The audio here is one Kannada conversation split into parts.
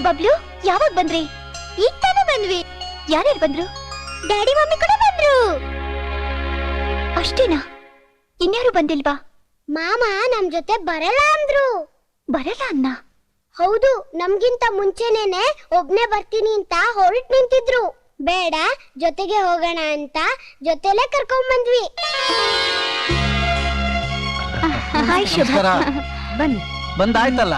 ಬಬ್ಲು ಯಾವಾಗ ಬಂದ್ರಿ? ಈಗ ತಾನೇ ಬಂದ್ವಿ. ಯಾರ್ಯಾರು ಬಂದ್ರು? ಡ್ಯಾಡಿ ಮಮ್ಮಿ ಕೂಡ ಬಂದ್ರು. ಅಷ್ಟೇನಾ? ಇನ್ಯಾರು ಬಂದಿಲ್ವಾ? ಮಾಮ ನಮ್ ಜೊತೆ ಬರಲ್ಲ ಅಂದ್ರು. ಬರಲ್ಲ ಅನ್ನ? ಹೌದು, ನಮ್ಗಿಂತ ಮುಂಚೆನೇನೆ ಒಬ್ನೇ ಬರ್ತೀನಿ ಅಂತ ಹೊರಟ್ ನಿಂತಿದ್ರು. ಬೇಡ, ಜೊತೆಗೆ ಹೋಗೋಣ ಅಂತ ಜೊತೆಲೆ ಕರ್ಕೊಂಡ್ ಬಂದ್ವಿ. ಹಾಯ್ ಶುಭ. ಬನ್ನಿ. ಬಂದಾಯ್ತಲ್ಲ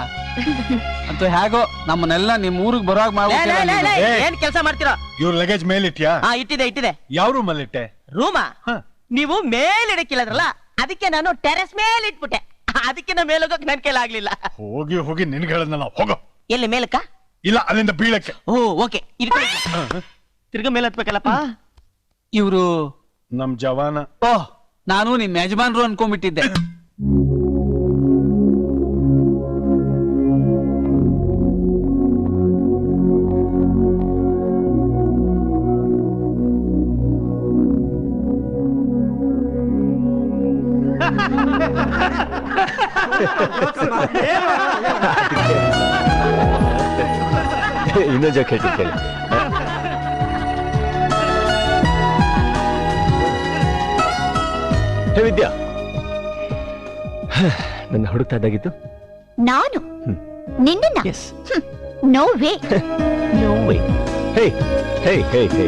ಅಂತೂ ಹೇಗೋ ನಮ್ಮನ್ನೆಲ್ಲ ನಿಮ್ ಊರಿಗೆ ಬರುವಾಗ ಮಾಡ್ಬಿಟ್ಟು ಏನ್ ಕೆಲಸ ಮಾಡ್ತೀರಾ? ಇವ್ರ ಲಗೇಜ್ ಮೇಲಿಟ್ಯಾ? ಇಟ್ಟಿದೆ. ಯಾವ ರೂಮ್ ಅಲ್ಲಿ ಇಟ್ಟೆ? ರೂಮಾ? ನೀವು ಮೇಲಿಡಕ್ಕಿಲ್ಲದ್ರಲ್ಲ, ಅದಕ್ಕೆ ನಾನು ಟೆರೆಸ್ ಮೇಲೆ ಇಟ್ಬಿಟ್ಟೆ. ಅದಕ್ಕೆ ನಾ ಮೇಲೋಗಕ್ ನನ್ ಕೈಲಾಗ್ಲಿಲ್ಲ. ಹೋಗಿ ಹೋಗಿ ನಿನ್ಗೆ ಹೇಳದ್ನಲ್ಲ, ಹೋಗೋ. ಎಲ್ಲಿ ಮೇಲಕ್ಕ? ಇಲ್ಲ, ಅಲ್ಲಿಂದ ಬೀಳಕ್ಕೆ. ಓ ಓಕೆ, ತಿರ್ಗ ಮೇಲೆ ಹತ್ಬೇಕಲ್ಲಪ್ಪ. ಇವ್ರು ನಮ್ ಜವಾನ. ಓಹ್, ನಾನು ನಿಮ್ ಯಜಮಾನ್ರು ಅನ್ಕೊಂಡ್ಬಿಟ್ಟಿದ್ದೆ. ಇನ್ನೊಂದು ಜೋಕ್ ಹೇಳ್ತೀನಿ ಕೇಳಿ. ಹೇ ವಿದ್ಯಾ, ನನ್ನ ಹುಡುಕ್ತಾ ಇದ್ದಾಗಿತ್ತು ನಾನು ನಿನ್ನ? No way. No way. Hey hey hey hey,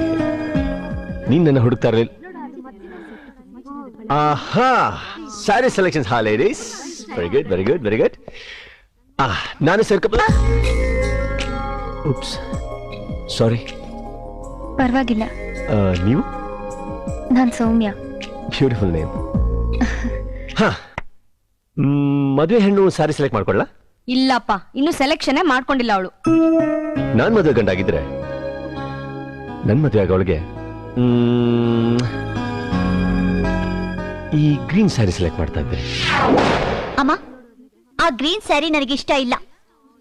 ನೀನ್ ನನ್ನ ಹುಡುಕ್ತಾ ಇರಲಿಲ್ಲ. ಆಹಾ, ಸ್ಯಾರಿ ಸೆಲೆಕ್ಷನ್ಸ್ ಹಾ ladies. Very good very good very good. ನಾನು ಸೇರ್ಕಪ್ಪ. Oops, sorry. ಪರವಾಗಿಲ್ಲ. ನೀವು? ನಾನ್ ಸೌಮ್ಯ. Beautiful name. ಹಾ, ಮದುವೆ ಹೆಣ್ಣು ಸಾರಿ ಸೆಲೆಕ್ಟ್ ಮಾಡ್ಕೊಳ್ಳ? ಇಲ್ಲಪ್ಪ, ಇನ್ನು ಸೆಲೆಕ್ಷನ್ ಮಾಡ್ಕೊಂಡಿಲ್ಲ ಅವಳು. ನಾನ್ ಮದುವೆ ಗಂಡಾಗಿದ್ರೆ ನನ್ ಮದುವೆ ಆಗೋಳಿಗೆ ಈ ಗ್ರೀನ್ ಸ್ಯಾರಿ ಸೆಲೆಕ್ಟ್ ಮಾಡ್ತಾ ಇದ್ದೆ. ಅಮ್ಮ, ಆ ಗ್ರೀನ್ ಸ್ಯಾರಿ ನನಗಿಷ್ಟ ಇಲ್ಲ.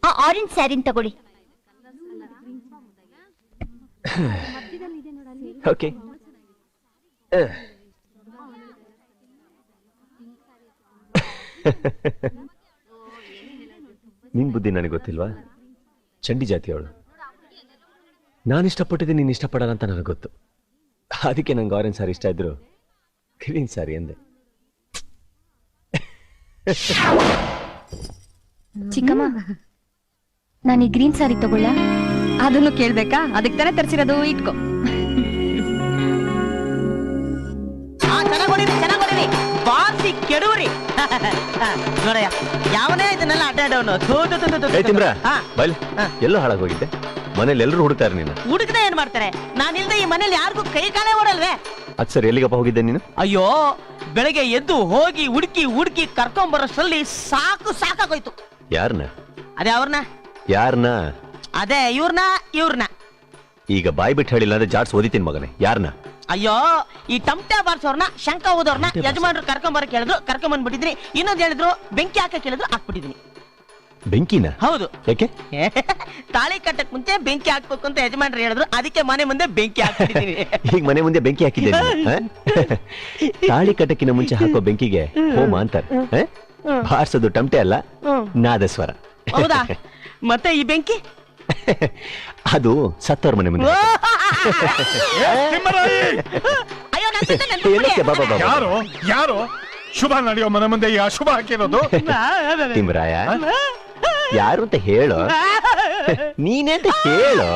ಆ ಆರೆಂಜ್ ಸ್ಯಾರಿನ ತಗೊಳ್ಳಿ. ಓಕೆ. ನಿನ್ ಬುದ್ಧಿ ನನಗೆ ಗೊತ್ತಿಲ್ವಾ? ಚಂಡಿ ಜಾತಿಯವಳು. ನಾನು ಇಷ್ಟಪಟ್ಟಿದ್ದೆ ನೀನು ಇಷ್ಟಪಡಲ್ಲ ಅಂತ ನನಗೆ ಗೊತ್ತು. ಅದಕ್ಕೆ ನಂಗೆ ಆರೆಂಜ್ ಸಾರಿ ಇಷ್ಟ ಇದ್ರು ಗ್ರೀನ್ ಸಾರಿ ಅಂದೆ. ಚಿಕ್ಕಮ್ಮ, ನಾನು ಈ ಗ್ರೀನ್ ಸಾರಿ ತಗೊಳ್ಳ? ಅದನ್ನು ಕೇಳ್ಬೇಕಾ? ಅದಕ್ಕೆ ತಾನೇ ತರಿಸಿರೋದು. ಇಟ್ಕೋ. ಚೆನ್ನಾಗಿ ಬಾಸಿ ಕೆಡುವ್ರಿ. ನೋಡಯ್ಯ, ಯಾವನೇ ಇದನ್ನೆಲ್ಲ ಅಡ್ಡಾಡವನು. ಎಲ್ಲೋ ಹಾಳಾಗೋಗಿದ್ದೆ. ಮನೇಲಿ ಎಲ್ಲರೂ ಹುಡುಕ್ತಾರೆ ನೀನು. ಹುಡುಕದೆ ಏನ್ ಮಾಡ್ತಾರೆ? ನಾನಿಲ್ದೆ ಈ ಮನೇಲಿ ಯಾರಿಗೂ ಕೈ ಕಾಲೇ ಓಡಲ್ವೇ? ಅದ್ ಸರ್, ಎಲ್ಲಿಗಪ್ಪ ಹೋಗಿದ್ದೆ ನೀನು? ಅಯ್ಯೋ, ಬೆಳಗ್ಗೆ ಎದ್ದು ಹೋಗಿ ಹುಡುಕಿ ಕರ್ಕೊಂಡ್ ಬರೋಷ್ಟ್ರಲ್ಲಿ ಸಾಕಾಗೋಯ್ತು. ಯಾರನ್ನ? ಅದೇ ಅವ್ರನ್ನ. ಯಾರನ್ನ? ಅದೇ ಇವ್ರನ್ನ. ಈಗ ಬಾಯ್ ಬಿಟ್ಟು ಹೇಳಿಲ್ಲ ಅಂದ್ರೆ ಜಾಡ್ಸ್ ಓದಿತೀನಿ ಮಗನೇ. ಯಾರನ್ನ? ಅಯ್ಯೋ, ಈ ಟಮಟೆ ಬಾರ್ಸೋರ್ನ, ಶಂಕ ಓದೋರ್ನ ಯಜಮಾನ್ರು ಕರ್ಕೊಂಬರಕ್ ಹೇಳಿದ್ರು, ಕರ್ಕೊಂಡ್ ಬಂದ್ಬಿಟ್ಟಿದ್ರಿ. ಇನ್ನೊಂದ್ ಹೇಳಿದ್ರು ಬೆಂಕಿ ಹಾಕಕ್ ಹೇಳಿದ್ರು, ಹಾಕ್ಬಿಟ್ಟಿದೀನಿ. ಬೆಂಕಿನ? ಹೌದು. ಯಾಕೆ? ತಾಳಿ ಕಟ್ಟಕ್ ಮುಂಚೆ ಬೆಂಕಿ ಹಾಕ್ಬೇಕು ಅಂತ ಯಜಮಾನ್ರು ಹೇಳಿದ್ರು, ಅದಕ್ಕೆ ಮನೆ ಮುಂದೆ ಬೆಂಕಿ ಹಾಕ್ಬಿಟ್ಟಿದೀನಿ. ಈಗ ಮನೆ ಮುಂದೆ ಬೆಂಕಿ ಹಾಕಿದ್ದೆ. ತಾಳಿ ಕಟ್ಟಕ್ಕಿನ ಮುಂಚೆ ಹಾಕೋ ಬೆಂಕಿಗೆ ಹೋಮ ಅಂತಾರೆ. ಬಾರ್ಸೋದು ಟಮಟೆ ಅಲ್ಲ, ನಾದಸ್ವರ. ಹೌದಾ? ಮತ್ತೆ ಈ ಬೆಂಕಿ ಅದು ಸತ್ತವ್ರ ಮನೆ ಮುಂದೆ. ಯಾರು ಶುಭ ನಡೆಯೋ ಮನೆ ಮುಂದೆ ಅಶುಭ ಹಾಕಿರೋದು? ತಿಮ್ಮರಾಯ, ಯಾರು ಅಂತ ಹೇಳು. ನೀನೇ ಅಂತ ಹೇಳು.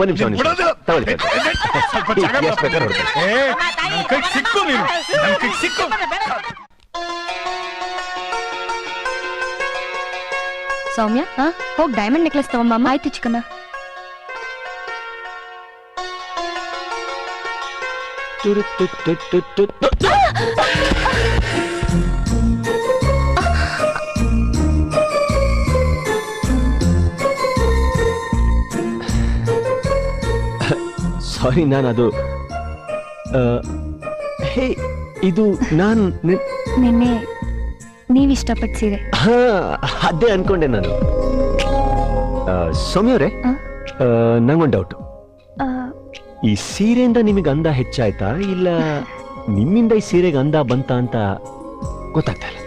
ಒಂದ್ ನಿಮಿಷ ಸಿಕ್ಕು. ಸೌಮ್ಯ, ಹೋಗ್ ಡೈಮಂಡ್ ನೆಕ್ಲೆಸ್ ತಗೊಂಬಮ್ಮ. ಆಯ್ತು ಚಿಕ್ಕಮ್ಮ. ಸಾರಿ, ನಾನು ಅದು ಹೇ, ಇದು ನಾನು ನಿನ್ನೆ ನೀವಿಷ್ಟಪಟ್ಟ ಸೀರೆ. ಅದೇ ಅನ್ಕೊಂಡೆ ನಾನು. ಸೌಮ್ಯವ್ರೆ, ನಂಗೊಂದು ಡೌಟ್. ಈ ಸೀರೆಯಿಂದ ನಿಮಗೆ ಅಂದ ಹೆಚ್ಚಾಯ್ತಾ, ಇಲ್ಲ ನಿಮ್ಮಿಂದ ಈ ಸೀರೆಗೆ ಅಂದ ಬಂತ ಅಂತ ಗೊತ್ತಾಗ್ತಾ ಇಲ್ಲ?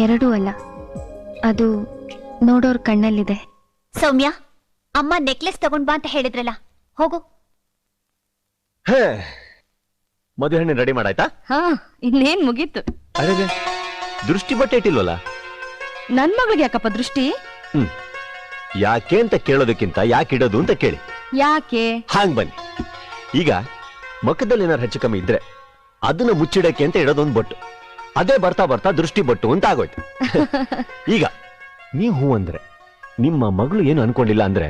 ಎರಡೂ ಅಲ್ಲ. ಅದು ನೋಡೋರ್ ಕಣ್ಣಲ್ಲಿದೆ. ಸೌಮ್ಯ, ಅಮ್ಮ ನೆಕ್ಲೆಸ್ ತಗೊಂಡ್ ಬಾ ಅಂತ ಹೇಳಿದ್ರಲ್ಲ, ಹೋಗು. ಮದುವೆ ಹೆಣ್ಣು ರೆಡಿ ಮಾಡಾಯ್ತಾ? ಹಾ, ಇನ್ನೇನ್ ಮುಗೀತು. ಅದೇ ದೃಷ್ಟಿ ಬಟ್ಟೆ ಇಟ್ಟಿಲ್ವಲ್ಲ? ನನ್ ಮಗಳಿಗೆ ಯಾಕಪ್ಪ ದೃಷ್ಟಿ? ಯಾಕೆ ಅಂತ ಕೇಳೋದಕ್ಕಿಂತ ಯಾಕೆ ಇಡೋದು ಅಂತ ಕೇಳಿ. ಯಾಕೆ? ಹಾಂಗ್ ಬನ್ನಿ. ಈಗ ಮುಖದಲ್ಲಿ ಏನಾರು ಹೆಚ್ಚು ಕಮ್ಮಿ ಇದ್ರೆ ಅದನ್ನ ಮುಚ್ಚಿಡಕ್ಕೆ ಅಂತ ಇಡೋದೊಂದು ಬೊಟ್ಟು. ಅದೇ ಬರ್ತಾ ಬರ್ತಾ ದೃಷ್ಟಿ ಬೊಟ್ಟು ಅಂತ ಆಗೋಯ್ತು. ಈಗ ನೀವು ಹೂ ಅಂದ್ರೆ ನಿಮ್ಮ ಮಗಳು ಏನು ಅನ್ಕೊಂಡಿಲ್ಲ ಅಂದ್ರೆ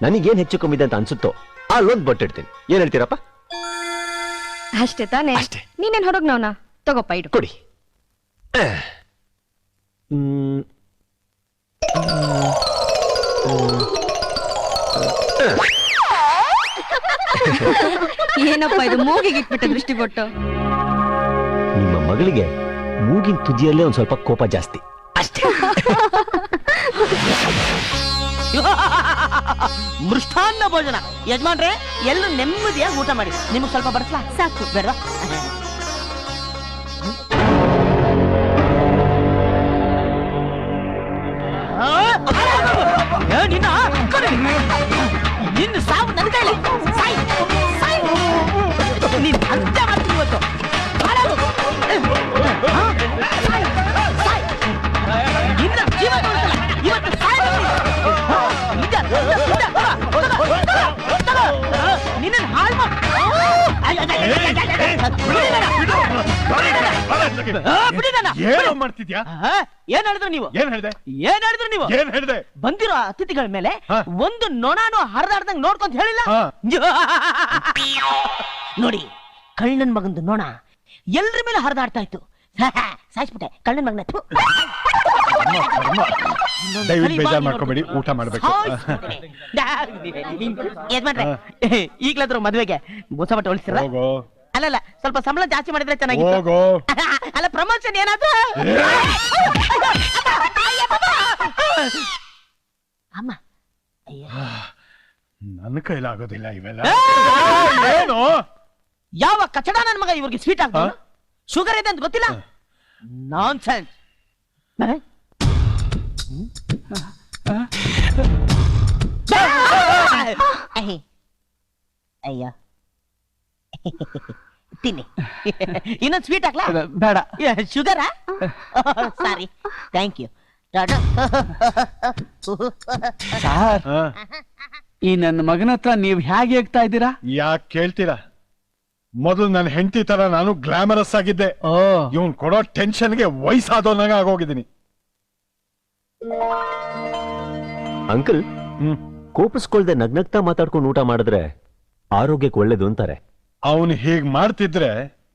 ನನಗೇನ್ ಹೆಚ್ಚು ಕಮ್ಮಿ ಇದೆ ಅಂತ ಅನ್ಸುತ್ತೋ ಅಲ್ಲೊಂದು ಬೊಟ್ಟು ಇಡ್ತೀನಿ. ಏನ್ ಹೇಳ್ತೀರಪ್ಪ? ಅಷ್ಟೇ ತಾನೇ? ಅಷ್ಟೇ. ನೀನೇನ್ ಹೊರಗ್ ನಾವ್ನ ತಗೋಪ್ಪ, ಇಡು. ಕೊಡಿ. ಏನಪ್ಪ ಇದು, ಮೂಗಿಗೆ ಇಟ್ಬಿಟ್ಟೆ ದೃಷ್ಟಿ ಕೊಟ್ಟು? ನಿಮ್ಮ ಮಗಳಿಗೆ ಮೂಗಿನ ತುದಿಯಲ್ಲೇ ಒಂದ್ ಸ್ವಲ್ಪ ಕೋಪ ಜಾಸ್ತಿ ಅಷ್ಟೇ. ಮೃಷ್ಟಾನ್ನ ಭೋಜನ. ಯಜಮಾನ್ರೆ, ಎಲ್ಲರೂ ನೆಮ್ಮದಿಯಾಗಿ ಊಟ ಮಾಡಿ. ನಿಮಗ್ ಸ್ವಲ್ಪ ಬಡಿಸ್ಲಾ? ಸಾಕು, ಬೇಡವಾ? ನಿನ್ನ ಸಾವು ನನ್ನ ಕೈಲಿ. ನೀನ್ ಅರ್ಥ ಮಾಡ್ತೀನಿ ಇವತ್ತು. ನಿನ್ನ ಜೀವ ಇವತ್ತು ನಿನ್ನ ಹಾಳು ಏನೋ ಮಾಡ್ತಿದ್ಯಾ? ಏನ್ ಹೇಳಿದ್ರು ನೀವು? ಏನ್ ಹೇಳ್ದೆ? ಏನ್ ಹೇಳಿದ್ರು ನೀವು? ಏನ್ ಹೇಳ್ದೆ? ಬಂದಿರೋ ಅತಿಥಿಗಳ ಮೇಲೆ ಒಂದು ನೊಣಾನು ಹರಿದಾಡ್ದಂಗ್ ನೋಡ್ಕೊಂತ ಹೇಳಿಲ್ಲ? ನೋಡಿ, ಕಳ್ಳನ್ ಮಗಂದು ನೊಣ ಎಲ್ರ ಮೇಲೆ ಹರಿದಾಡ್ತಾ ಇತ್ತು. ಸಾಯಿಸ್ಬಿಟ್ಟೆ ಕಳ್ಳನ್ ಮಗನ. ದಯವಿಟ್ಟು ಬೇಜಾರ್ ಮಾಡ್ಕೋಬೇಡಿ, ಊಟ ಮಾಡ್ಬೇಕು. ಯಜಮಾನ್ರೆ, ಈಗ್ಲಾದ್ರು ಮದ್ವೆಗೆ ಹೊಸ ಬಟ್ಟೆ ಹೊಲಿಸ್ತೀರ? ಅಲ್ಲಲ್ಲ, ಸ್ವಲ್ಪ ಸಂಬಳ ಜಾಸ್ತಿ ಮಾಡಿದ್ರೆ ಚೆನ್ನಾಗಿತ್ತು. ಅಲ್ಲ, ಪ್ರಮೋಷನ್ ಏನಾದ್ರು? ಅಮ್ಮ, ನನ್ನ ಕೈಲಾಗೋದಿಲ್ಲ ಇವೆಲ್ಲ. ಏನು? ಯಾವ ಕಚಡ ನನ್ ಮಗ ಇವ್ರಿಗೆ ಸ್ವೀಟ್ ಆಗ್ಬೋದು? ಶುಗರ್ ಇದೆ ಅಂತ ಗೊತ್ತಿಲ್ಲ? ನಾನ್ ಸೆನ್ಸ್. ಅಯ್ಯ, ತಿನ್ನಿ. ಇನ್ನೊಂದು ಸ್ವೀಟ್ ಹಾಕ್ಲಾ? ಬೇಡ. ಶುಗರಾ? ಸಾರಿ, ಥ್ಯಾಂಕ್ ಯು. ಸಾರ್, ಈ ನನ್ನ ಮಗನ ಹತ್ರ ನೀವ್ ಹೇಗೆ ಹೇಳ್ತಾ ಇದ್ದೀರಾ? ಯಾಕೆ ಕೇಳ್ತೀರಾ? ಮೊದಲು ನನ್ನ ಹೆಂಡತಿ ತರ ನಾನು ಗ್ಲಾಮರಸ್ ಆಗಿದ್ದೆ. ಇವನ್ ಕೊಡೋ ಟೆನ್ಷನ್ಗೆ ವಯಸ್ಸಾದವನಾಗ ಆಗೋಗಿದ್ದೀನಿ. ಅಂಕಲ್, ಕೋಪಿಸ್ಕೊಳ್ದೆ ನಗ್ನಗ್ತಾ ಮಾತಾಡ್ಕೊಂಡು ಊಟ ಮಾಡಿದ್ರೆ ಆರೋಗ್ಯಕ್ಕೆ ಒಳ್ಳೇದು ಅಂತಾರೆ. ಅವನು ಹೀಗ್ ಮಾಡ್ತಿದ್ರೆ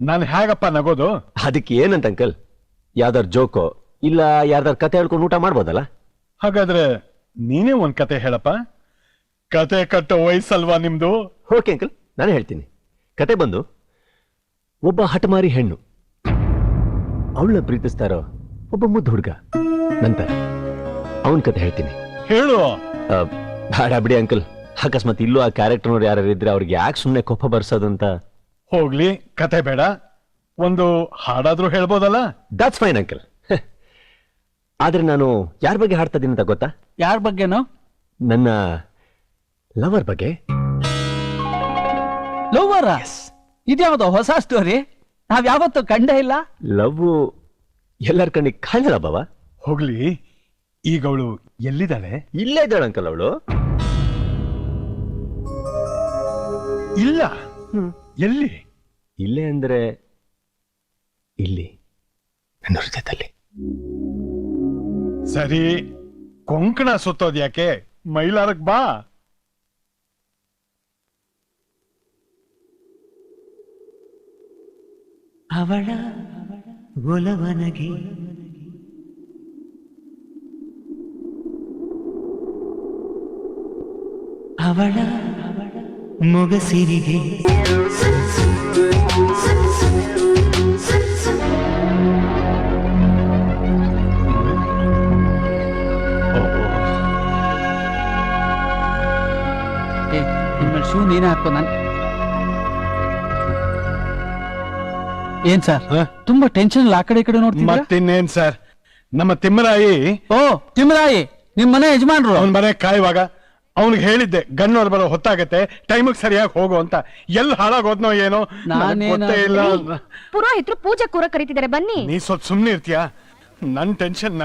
ನಾನು ಹೇಗಪ್ಪ ನಗೋದು? ಅದಕ್ಕೆ ಏನಂತ ಅಂಕಲ್, ಯಾವ್ದಾರ್ ಜೋಕೋ ಇಲ್ಲ ಯಾರ್ದಾರ್ ಕತೆ ಹೇಳ್ಕೊಂಡು ಊಟ ಮಾಡ್ಬೋದಲ್ಲ? ಹಾಗಾದ್ರೆ ನೀನೇ ಒಂದ್ ಕತೆ ಹೇಳಪ್ಪ. ಕತೆ ಕಟ್ಟೋ ವಯಸ್ಸಲ್ವಾ ನಿಮ್ದು? ಓಕೆ ಅಂಕಲ್, ನಾನು ಹೇಳ್ತೀನಿ. ಕತೆ ಬಂದು, ಒಬ್ಬ ಹಠಮಾರಿ ಹೆಣ್ಣು ಅವಳನ್ನ ಪ್ರೀತಿಸ್ತಾರೋ ಒಬ್ಬ ಮುದ್ದು ಹುಡುಗ. ನಂತರ ಅವನ್ ಕತೆ ಹೇಳ್ತೀನಿ. ಹೇಳು. ಬೇಡ ಬಿಡಿ ಅಂಕಲ್, ಅಕಸ್ಮಾತ್ ಇಲ್ಲೂ ಆ ಕ್ಯಾರೆಕ್ಟರ್ನವ್ರು ಯಾರು ಇದ್ರೆ ಅವ್ರಿಗೆ ಯಾಕೆ ಸುಮ್ಮನೆ ಕೋಪ ಬರ್ಸೋದು ಅಂತ. ಹೋಗ್ಲಿ, ಕತೆ ಬೇಡ, ಒಂದು ಹಾಡಾದ್ರೂ ಹೇಳ್ಬೋದಲ್ಲ? That's fine uncle. ಆದ್ರೆ ನಾನು ಯಾರ ಬಗ್ಗೆ ಹಾಡ್ತಾ ಇದೀನಿ ಅಂತ ಗೊತ್ತಾ? ಯಾರ ಬಗ್ಗೆನೋ? ನನ್ನ ಲವರ್ ಬಗ್ಗೆ. ಲವ್ವರ? ಇದ್ಯಾವುದೋ ಹೊಸ ಸ್ಟೋರಿ, ನಾವ್ ಯಾವತ್ತೂ ಕಂಡೇ ಇಲ್ಲ. ಲವ್ ಎಲ್ಲರ ಕಣ್ಣಿಗೆ ಕಾಣಲ್ಲ ಬಾವ. ಹೋಗ್ಲಿ, ಈಗ ಅವಳು ಎಲ್ಲಿದ್ದಾಳೆ? ಇಲ್ಲೇ ಇದ್ದಾಳೆ ಅಂಕಲ್ ಅವಳು. ಇಲ್ಲ, ಎಲ್ಲಿ? ಇಲ್ಲೇ ಅಂದ್ರೆ ಇಲ್ಲಿ, ನನ್ನ ಹೃದಯದಲ್ಲಿ. ಸರಿ, ಕೊಂಕಣ ಸುತ್ತೋದ್ ಯಾಕೆ? ಮೈಲಾರಕ್ ಬಾ. ಅವಳ ಒಲವನಗೆ ಅವಳ ಮೊಗಸಿರಿಗೆ ಇನ್ಮೇಲೆ ಶೂ ನೀನೇ ಹಾಕೋ. ನಾನು ಏನ್ ಸರ್ ತುಂಬಾ ಟೆನ್ಷನ್ ಆ ಕಡೆ ಈ ಕಡೆ ನೋಡ್ತೀನಿ? ಮತ್ತಿನ್ನೇನ್ ಸರ್, ನಮ್ಮ ತಿಮ್ಮರಾಯಿ. ಓ ತಿಮ್ಮರಾಯಿ, ನಿಮ್ ಮನೆ ಯಜಮಾನ್ರು ಅವನ್ ಮನೆ ಕಾಯುವಾಗ ಅವ್ನಿಗೆ ಹೇಳಿದ್ದೆ ಗನ್ನೋರ್ ಬರೋ ಹೊತ್ತಾಗತ್ತೆ ಟೈಮಿಗೆ ಸರಿಯಾಗಿ ಹೋಗು ಅಂತ ಎಲ್ಲಿ ಹಾಳಾಗೋದ್ನೋ ಏನೋ ನನಗ್ ಗೊತ್ತೇ ಇಲ್ಲ. ಪುರೋಹಿತರು ಪೂಜೆ ಕೂರ ಕರೀತಿದ್ದಾರೆ, ಬನ್ನಿ. ನೀ ಸ್ವಲ್ಪ ಸುಮ್ನೆ ಇರ್ತೀಯಾ? ನನ್ ಟೆನ್ಷನ್